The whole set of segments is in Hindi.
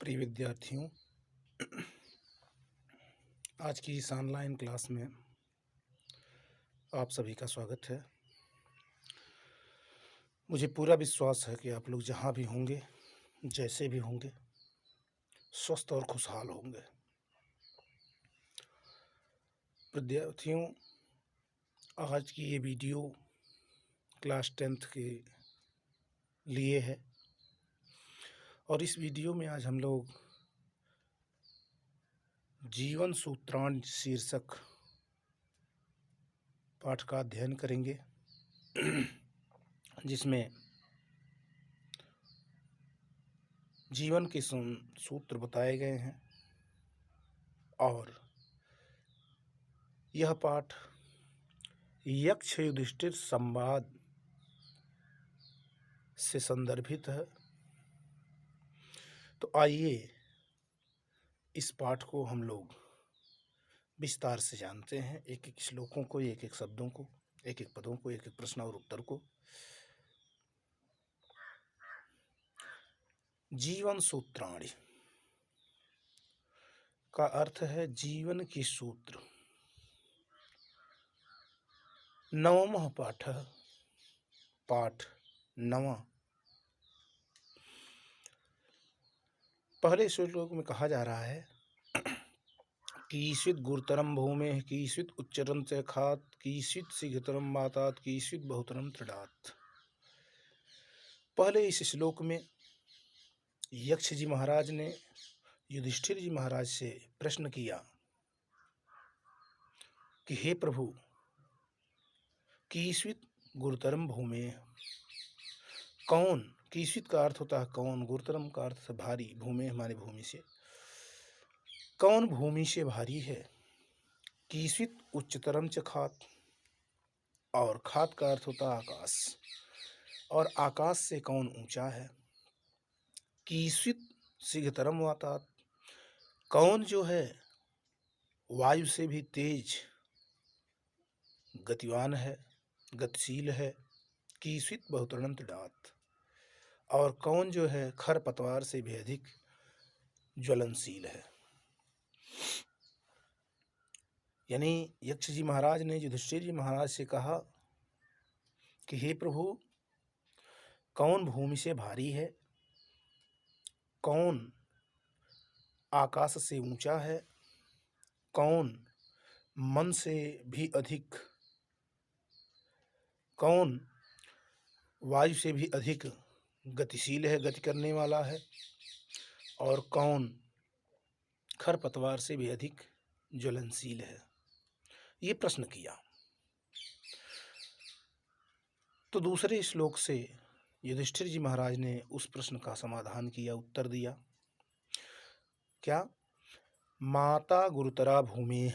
प्रिय विद्यार्थियों, आज की इस ऑनलाइन क्लास में आप सभी का स्वागत है। मुझे पूरा विश्वास है कि आप लोग जहाँ भी होंगे, जैसे भी होंगे, स्वस्थ और खुशहाल होंगे। विद्यार्थियों, आज की ये वीडियो क्लास 10th के लिए है और इस वीडियो में आज हम लोग जीवन सूत्राण शीर्षक पाठ का अध्ययन करेंगे, जिसमें जीवन के सूत्र बताए गए हैं और यह पाठ यक्ष युधिष्ठिर संवाद से संदर्भित है। तो आइए इस पाठ को हम लोग विस्तार से जानते हैं, एक एक श्लोकों को, एक एक शब्दों को, एक एक पदों को, एक एक प्रश्न और उत्तर को। जीवन सूत्राणि का अर्थ है जीवन की सूत्र। नवमः पाठः, पाठ 9। पहले श्लोक में कहा जा रहा है कीशित गुरुतरम भूमे कीशित उच्चरम च खात कीशित शीघ्रतरम मातात कीशित बहुतरम त्रिडात। पहले इस श्लोक में यक्ष जी महाराज ने युधिष्ठिर जी महाराज से प्रश्न किया कि हे प्रभु, कीशित गुरुतरम भूमे, कौन, कीशित का अर्थ होता है कौन, गुरुतरम का अर्थ है भारी, भूमे हमारी भूमि से, कौन भूमि से भारी है। कीशित उच्चतरम च खात, और खात का अर्थ होता है आकाश, और आकाश से कौन ऊंचा है। कीशित शीघ्रतरम वातात, कौन जो है वायु से भी तेज गतिवान है, गतिशील है। कीशित बहुतरम त्रिडात, और कौन जो है खरपतवार से भी अधिक ज्वलनशील है। यानी यक्ष जी महाराज ने युधिष्ठिर जी महाराज से कहा कि हे प्रभु, कौन भूमि से भारी है, कौन आकाश से ऊंचा है, कौन मन से भी अधिक, कौन वायु से भी अधिक गतिशील है, गति करने वाला है, और कौन खरपतवार से भी अधिक ज्वलनशील है। ये प्रश्न किया। तो दूसरे श्लोक से युधिष्ठिर जी महाराज ने उस प्रश्न का समाधान किया, उत्तर दिया। क्या? माता गुरुतरा भूमि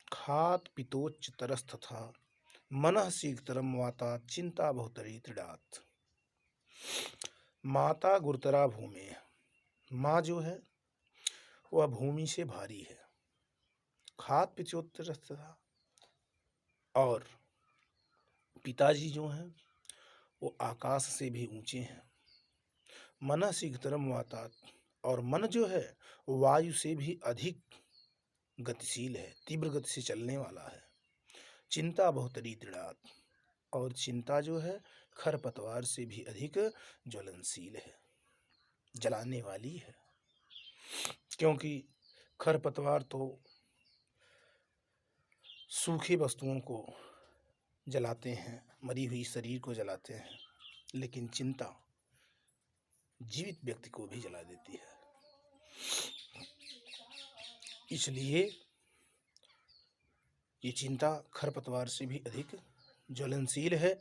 खात पितोच्च तरस्तथा मनः शीघ्रतरम वाता चिंता बहुतरी त्रिडात। माता गुरुतरा भूमि, माँ जो है वह भूमि से भारी है। खात पितोच्च, और पिताजी जो हैं वो आकाश से भी ऊंचे हैं। मनः शीघ्रतरम वातात, और मन जो है वायु से भी अधिक गतिशील है, तीव्र गति से चलने वाला है। चिंता बहुतरी त्रिडात, और चिंता जो है खरपतवार से भी अधिक ज्वलनशील है, जलाने वाली है। क्योंकि खरपतवार तो सूखी वस्तुओं को जलाते हैं, मरी हुई शरीर को जलाते हैं, लेकिन चिंता जीवित व्यक्ति को भी जला देती है। इसलिए ये चिंता खरपतवार से भी अधिक ज्वलनशील है।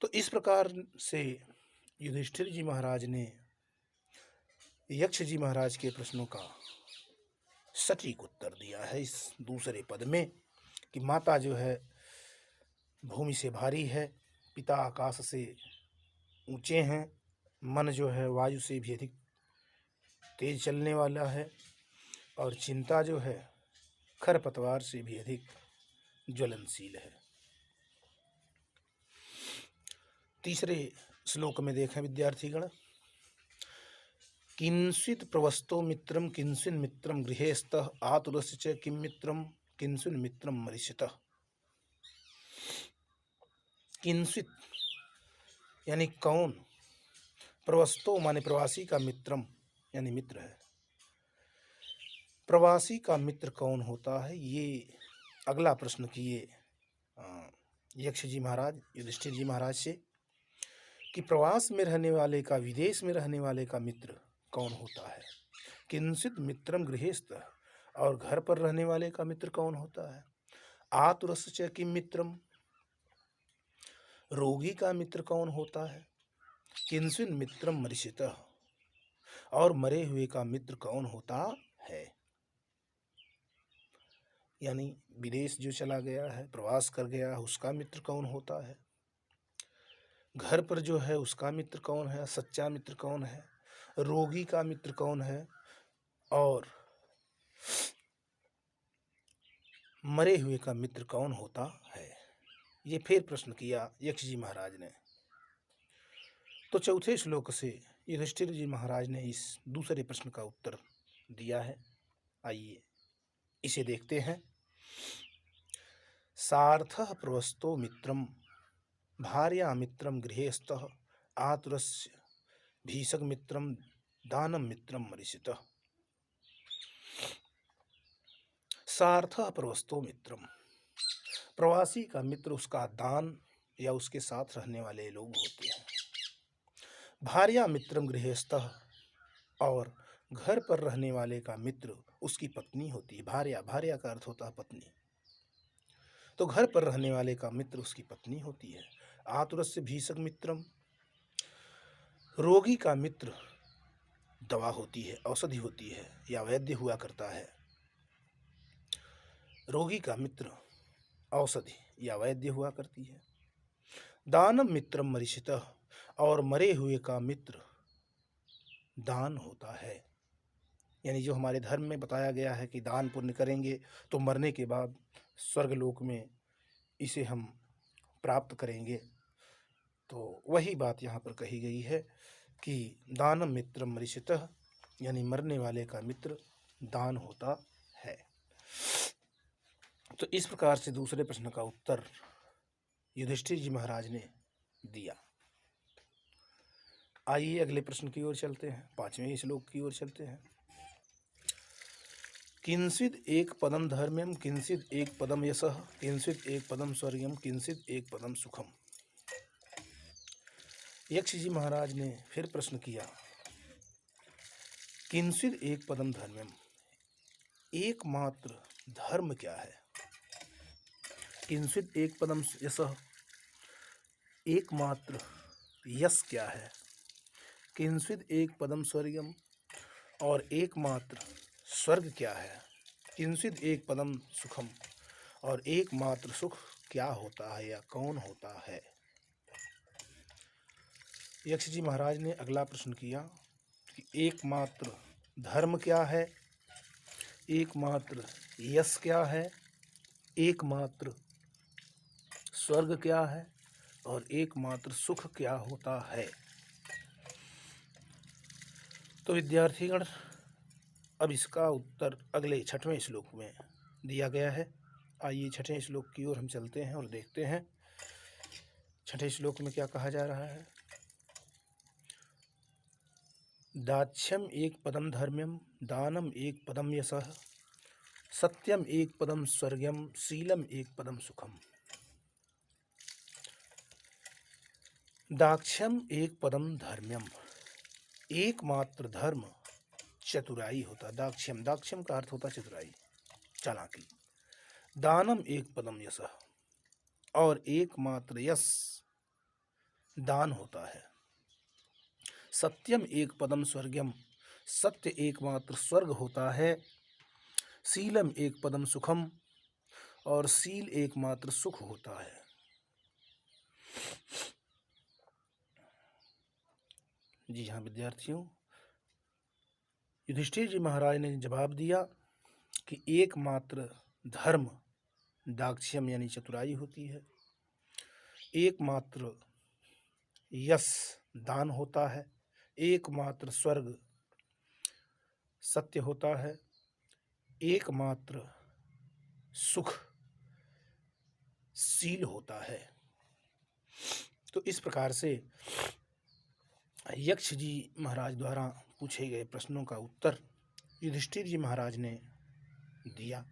तो इस प्रकार से युधिष्ठिर जी महाराज ने यक्ष जी महाराज के प्रश्नों का सटीक उत्तर दिया है इस दूसरे पद में कि माता जो है भूमि से भारी है, पिता आकाश से ऊंचे हैं, मन जो है वायु से भी अधिक तेज चलने वाला है, और चिंता जो है खरपतवार से भी अधिक ज्वलनशील है। तीसरे श्लोक में देखें विद्यार्थीगण, किंचित् प्रवस्तो मित्रम किंचिन् मित्रम गृहेस्तः आतुरस्य च किं मित्रम किंचिन् मित्रम मरीचितः। किंचित यानी कौन, प्रवस्तो माने प्रवासी का, मित्रम यानी मित्र है। प्रवासी का मित्र कौन होता है, ये अगला प्रश्न किए यक्ष जी महाराज युधिष्ठिर जी महाराज से कि प्रवास में रहने वाले का, विदेश में रहने वाले का मित्र कौन होता है। किंचित मित्रम गृहेस्थ, और घर पर रहने वाले का मित्र कौन होता है। आतुरस्य च किम मित्रम, रोगी का मित्र कौन होता है। किंचिन मित्रम मरीचितः, और मरे हुए का मित्र कौन होता है। यानी विदेश जो चला गया है, प्रवास कर गया है, उसका मित्र कौन होता है। घर पर जो है उसका मित्र कौन है, सच्चा मित्र कौन है। रोगी का मित्र कौन है, और मरे हुए का मित्र कौन होता है। ये फिर प्रश्न किया यक्ष जी महाराज ने। तो चौथे श्लोक से युधिष्ठिर जी महाराज ने इस दूसरे प्रश्न का उत्तर दिया है। आइए इसे देखते हैं। सार्थः प्रवस्तो मित्रम भार्या मित्रम गृहेस्तः आतुरस्य भीषक मित्रम दानम मित्रम मरीचितः। सार्थः प्रवस्तो मित्रम, प्रवासी का मित्र उसका दान या उसके साथ रहने वाले लोग होते हैं। भार्या मित्रम गृहेस्तः, और घर पर रहने वाले का मित्र उसकी पत्नी होती है। भार्या, भार्या का अर्थ होता है पत्नी, तो घर पर रहने वाले का मित्र उसकी पत्नी होती है। आतुरस्य भीषक मित्रम, रोगी का मित्र दवा होती है, औषधि होती है, या वैद्य हुआ करता है। रोगी का मित्र औषधि या वैद्य हुआ करती है। दानम मित्रम मरीचितः, और मरे हुए का मित्र दान होता है। यानी जो हमारे धर्म में बताया गया है कि दान पुण्य करेंगे तो मरने के बाद स्वर्गलोक में इसे हम प्राप्त करेंगे, तो वही बात यहाँ पर कही गई है कि दानम मित्रम मरीचितः, यानी मरने वाले का मित्र दान होता है। तो इस प्रकार से दूसरे प्रश्न का उत्तर युधिष्ठिर जी महाराज ने दिया। आइए अगले प्रश्न की ओर चलते हैं, 5वें श्लोक की ओर चलते हैं। किंचिद एक पदम धर्म्यम किंचिद एक पदम यशः किंचिद एक पदम स्वर्गम किंचिद एक पदम सुखम। यक्ष जी महाराज ने फिर प्रश्न किया, किंचिद एक पदम धर्म्यम, एकमात्र धर्म क्या है। किंचिद एक पदम यशः, एकमात्र यश क्या है। किंचिद एक पदम स्वर्गम, और एकमात्र स्वर्ग क्या है। किंचिद एक पदम सुखम, और एकमात्र सुख क्या होता है या कौन होता है। यक्ष जी महाराज ने अगला प्रश्न किया कि एकमात्र धर्म क्या है, एकमात्र यश क्या है, एकमात्र स्वर्ग क्या है, और एकमात्र सुख क्या होता है। तो विद्यार्थीगण, अब इसका उत्तर अगले 6वें श्लोक में दिया गया है। आइए 6वें श्लोक की ओर हम चलते हैं और देखते हैं 6वें श्लोक में क्या कहा जा रहा है। दाक्ष्यम एक पदम धर्म्यम दानम एक पदम यशः सत्यम एक पदम स्वर्गम शीलम एक पदम सुखम। दाक्ष्यम एक पदम धर्म्यम, एकमात्र धर्म चतुराई होता। दाक्ष्यम, दाक्ष्यम का अर्थ होता चतुराई, चालाकी। दानम एक पदम यशः, और एकमात्र यश दान होता है। सत्यम एक पदम स्वर्गम, सत्य एकमात्र स्वर्ग होता है। शीलम एक पदम सुखम, और शील एकमात्र सुख होता है। जी हाँ विद्यार्थियों, युधिष्ठिर जी महाराज ने जवाब दिया कि एकमात्र धर्म दाक्ष्यम यानी चतुराई होती है, एकमात्र यश दान होता है, एकमात्र स्वर्ग सत्य होता है, एकमात्र सुख शील होता है। तो इस प्रकार से यक्ष जी महाराज द्वारा पूछे गए प्रश्नों का उत्तर युधिष्ठिर जी महाराज ने दिया।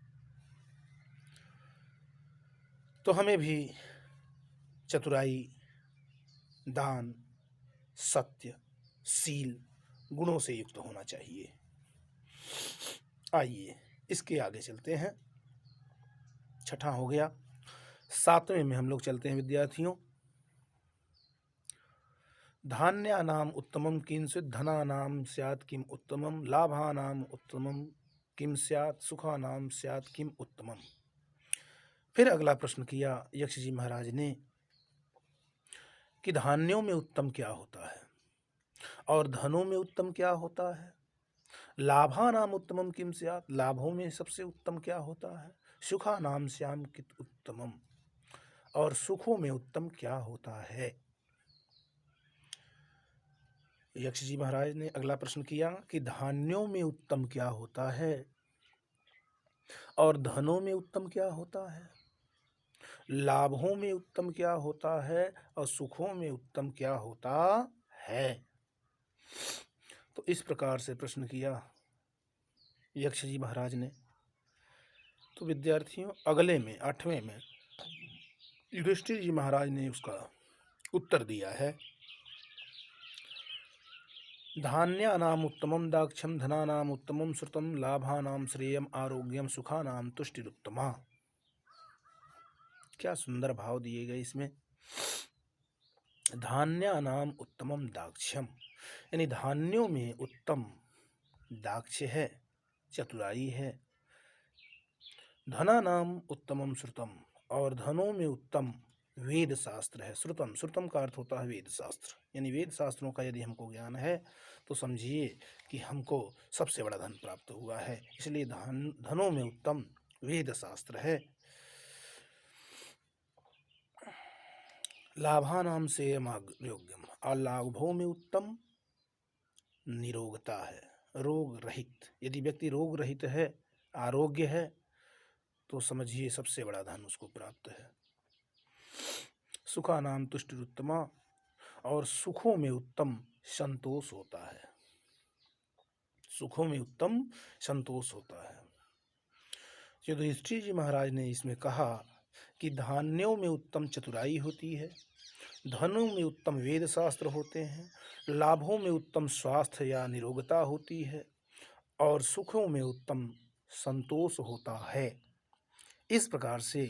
तो हमें भी चतुराई, दान, सत्य, शील गुणों से युक्त होना चाहिए। आइए इसके आगे चलते हैं। छठा हो गया। सातवें में हम लोग चलते हैं विद्यार्थियों। धान्यानाम उत्तमम किंचित् धनानाम स्यात् किम उत्तमम लाभानाम उत्तमम किम स्यात् सुखानाम स्यात् किम उत्तमम। फिर अगला प्रश्न किया यक्ष जी महाराज ने कि धान्यों में उत्तम क्या होता है और धनों में उत्तम क्या होता है, लाभानाम उत्तमम किम स्यात्, लाभों में सबसे उत्तम क्या होता है, सुखानाम स्याम कित उत्तमम, और सुखों में उत्तम क्या होता है। यक्ष जी महाराज ने अगला प्रश्न किया कि धान्यों में उत्तम क्या होता है और धनों में उत्तम क्या होता है, लाभों में उत्तम क्या होता है और सुखों में उत्तम क्या होता है। तो इस प्रकार से प्रश्न किया यक्ष जी महाराज ने। तो विद्यार्थियों अगले में आठवें में युधिष्ठिर जी महाराज ने उसका उत्तर दिया है। धान्यानाम उत्तमम दाक्ष्यम धनानाम उत्तमम श्रुतम लाभानाम श्रेयम आरोग्यम सुखानाम तुष्टिरुत्तमा। क्या सुंदर भाव दिए गए इसमें। धान्यानाम उत्तमम दाक्ष्यम, यानी धान्यों में उत्तम दाक्ष्य है, चतुराई है। धनानाम उत्तमम श्रुतम, और धनों में उत्तम वेद शास्त्र है। श्रुतम, श्रुतम का अर्थ होता है वेद शास्त्र, यानी वेद शास्त्रों का यदि हमको ज्ञान है तो समझिए कि हमको सबसे बड़ा धन प्राप्त हुआ है। इसलिए धनों में उत्तम वेद शास्त्र है। लाभानाम से आरोग्यम, और लाभों में उत्तम निरोगता है, रोग रहित। यदि व्यक्ति रोग रहित है, आरोग्य है, तो समझिए सबसे बड़ा धन उसको प्राप्त है। सुखानाम तुष्टिरुत्तमा, और सुखों में उत्तम संतोष होता है, सुखों में उत्तम संतोष होता है। युधिष्ठिर जी महाराज ने इसमें कहा कि धान्यों में उत्तम चतुराई होती है, धनों में उत्तम वेद शास्त्र होते हैं, लाभों में उत्तम स्वास्थ्य या निरोगता होती है, और सुखों में उत्तम संतोष होता है। इस प्रकार से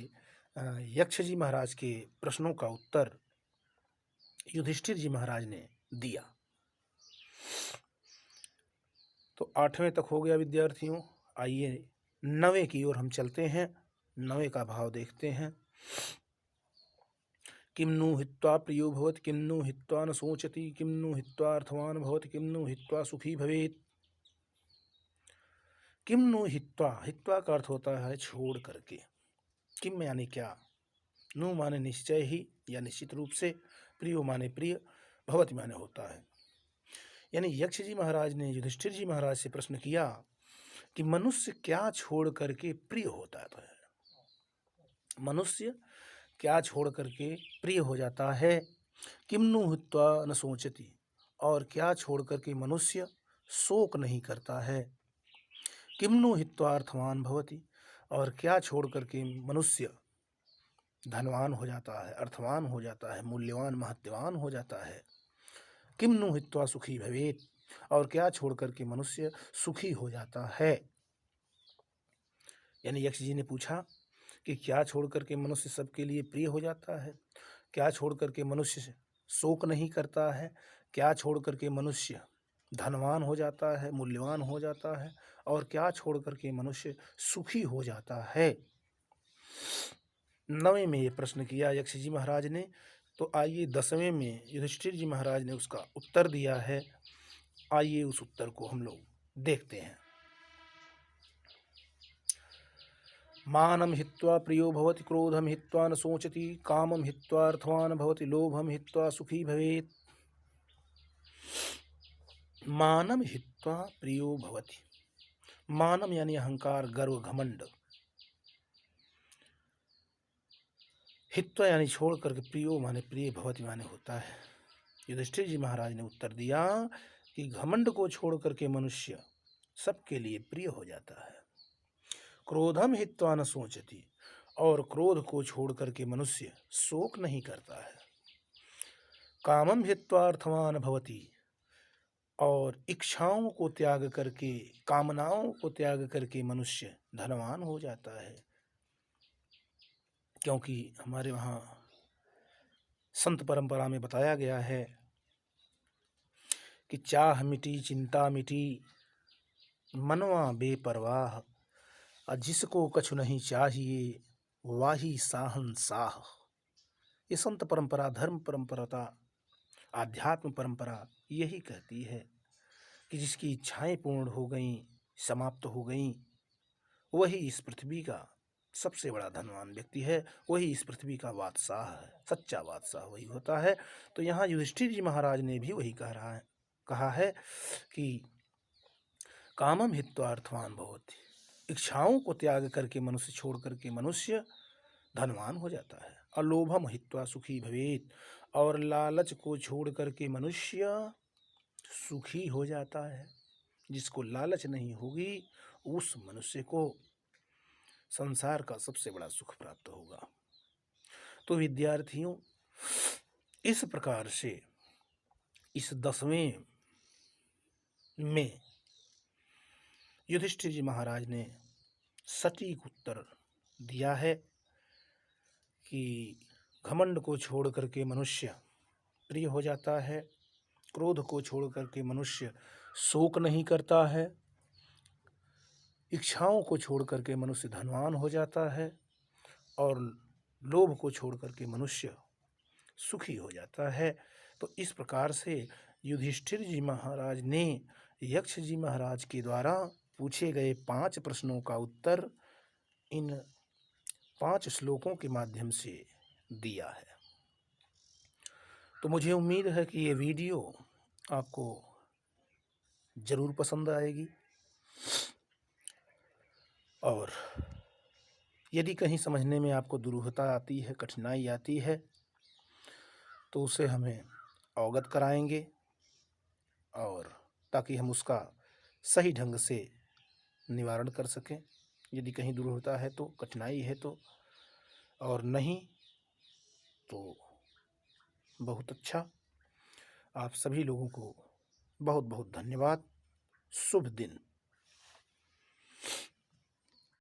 यक्ष जी महाराज के प्रश्नों का उत्तर युधिष्ठिर जी महाराज ने दिया। तो आठवें तक हो गया विद्यार्थियों। आइए नवें की ओर हम चलते हैं। नवें का भाव देखते हैं। किम नु हित्वा प्रियो भवति किम नु हित्वा न सोचति किम नु हित्वा अर्थवान भवति किम नु हित्वा सुखी भवेत्। किम नु हित्वा, हित्वा का अर्थ होता है छोड़ करके। किम यानी क्या, नु माने निश्चय ही या निश्चित रूप से, प्रियो माने प्रिय, भवति माने होता है। यानी यक्ष जी महाराज ने युधिष्ठिर जी महाराज से प्रश्न किया कि मनुष्य क्या छोड़ करके प्रिय होता है, मनुष्य क्या छोड़ करके प्रिय हो जाता है। किम्नु हित्वा न सोचति, और क्या छोड़ करके मनुष्य शोक नहीं करता है। किम्नु हित्वा अर्थवान भवति, और क्या छोड़ करके मनुष्य धनवान हो जाता है, अर्थवान हो जाता है, मूल्यवान महत्ववान हो जाता है। किम्नु हित्वा सुखी भवेत्, और क्या छोड़ करके मनुष्य सुखी हो जाता है। यानी यक्ष जी ने पूछा कि क्या छोड़ करके मनुष्य सबके लिए प्रिय हो जाता है, क्या छोड़ करके मनुष्य शोक नहीं करता है, क्या छोड़ करके मनुष्य धनवान हो जाता है, मूल्यवान हो जाता है, और क्या छोड़ करके मनुष्य सुखी हो जाता है। नवें में ये प्रश्न किया यक्ष जी महाराज ने। तो आइए दसवें में युधिष्ठिर जी महाराज ने उसका उत्तर दिया है। आइए उस उत्तर को हम लोग देखते हैं। मानं हित्वा प्रियो भवति क्रोधं हित्वा न सोचति कामं हित्वा अर्थवान भवति लोभं हित्वा सुखी भवेत्। मानं हित्वा प्रियो भवति, मानम यानी अहंकार, गर्व, घमंड। हित्वा यानी छोड़ करके, प्रियो माने प्रिय, भवति माने होता है। युधिष्ठिर जी महाराज ने उत्तर दिया कि घमंड को छोड़ करके मनुष्य सबके लिए प्रिय हो जाता है। क्रोधम हित्वा न सोचती, और क्रोध को छोड़ करके मनुष्य शोक नहीं करता है। कामम हित्वा अर्थवान भवति, और इच्छाओं को त्याग करके, कामनाओं को त्याग करके मनुष्य धनवान हो जाता है। क्योंकि हमारे वहाँ संत परंपरा में बताया गया है कि चाह मिटी चिंता मिटी, मनवा बेपरवाह, और जिसको कछु नहीं चाहिए वाही साहंसाह। ये संत परंपरा, धर्म परंपरा, आध्यात्म परंपरा यही कहती है कि जिसकी इच्छाएं पूर्ण हो गईं, समाप्त हो गईं, वही इस पृथ्वी का सबसे बड़ा धनवान व्यक्ति है, वही इस पृथ्वी का बादशाह है, सच्चा बादशाह वही होता है। तो यहाँ युधिष्ठिर जी महाराज ने भी वही कहा है कि कामम हित्वा अर्थवान भवति, इच्छाओं को त्याग करके, मनुष्य छोड़ करके मनुष्य धनवान हो जाता है। अलोभम हित्वा सुखी भवेत, और लालच को छोड़ करके मनुष्य सुखी हो जाता है। जिसको लालच नहीं होगी उस मनुष्य को संसार का सबसे बड़ा सुख प्राप्त होगा। तो विद्यार्थियों, इस प्रकार से इस 10वें में युधिष्ठिर जी महाराज ने सटीक उत्तर दिया है कि घमंड को छोड़ करके मनुष्य प्रिय हो जाता है, क्रोध को छोड़ करके मनुष्य शोक नहीं करता है, इच्छाओं को छोड़ करके मनुष्य धनवान हो जाता है, और लोभ को छोड़ करके मनुष्य सुखी हो जाता है। तो इस प्रकार से युधिष्ठिर जी महाराज ने यक्ष जी महाराज के द्वारा पूछे गए 5 प्रश्नों का उत्तर इन 5 श्लोकों के माध्यम से दिया है। तो मुझे उम्मीद है कि ये वीडियो आपको ज़रूर पसंद आएगी, और यदि कहीं समझने में आपको दुरूहता आती है, कठिनाई आती है, तो उसे हमें अवगत कराएंगे, और ताकि हम उसका सही ढंग से निवारण कर सकें। यदि कहीं दुरूहता है तो, कठिनाई है तो, और नहीं तो बहुत अच्छा। आप सभी लोगों को बहुत बहुत धन्यवाद। शुभ दिन।